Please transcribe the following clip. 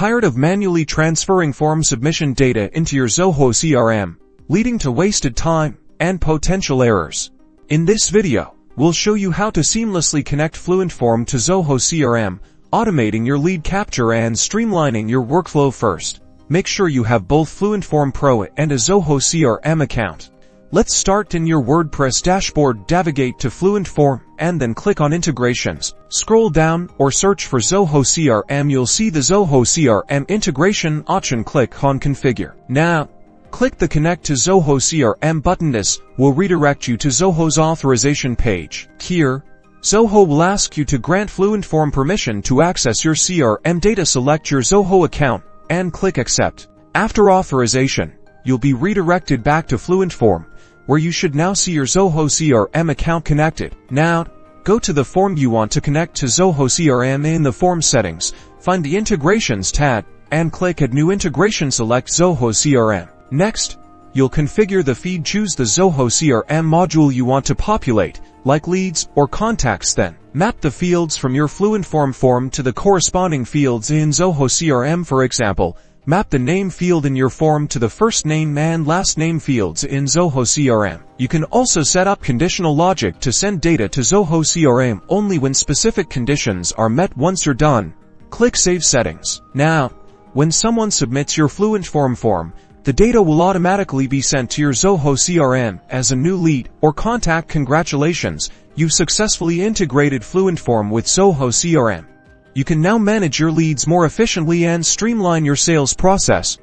Tired of manually transferring form submission data into your Zoho CRM, leading to wasted time and potential errors? In this video, we'll show you how to seamlessly connect Fluentform to Zoho CRM, automating your lead capture and streamlining your workflow. First, make sure you have both Fluentform Pro and a Zoho CRM account. Let's start in your WordPress dashboard. Navigate to Fluentform and then click on Integrations. Scroll down or search for Zoho CRM. You'll see the Zoho CRM Integration option. Click on Configure. Now, click the Connect to Zoho CRM button. This will redirect you to Zoho's authorization page. Here, Zoho will ask you to grant Fluentform permission to access your CRM data. Select your Zoho account and click Accept. After authorization, you'll be redirected back to Fluentform, where you should now see your Zoho CRM account connected. Now, go to the form you want to connect to Zoho CRM. In the form settings, find the Integrations tab and click Add New Integration. Select Zoho CRM. Next, you'll configure the feed. Choose the Zoho CRM module you want to populate, like leads or contacts. Then, map the fields from your Fluentform form to the corresponding fields in Zoho CRM. For example, map the name field in your form to the first name and last name fields in Zoho CRM. You can also set up conditional logic to send data to Zoho CRM only when specific conditions are met. Once you're done, click Save Settings. Now, when someone submits your Fluentform form, the data will automatically be sent to your Zoho CRM as a new lead or contact. Congratulations, you've successfully integrated Fluentform with Zoho CRM. You can now manage your leads more efficiently and streamline your sales process.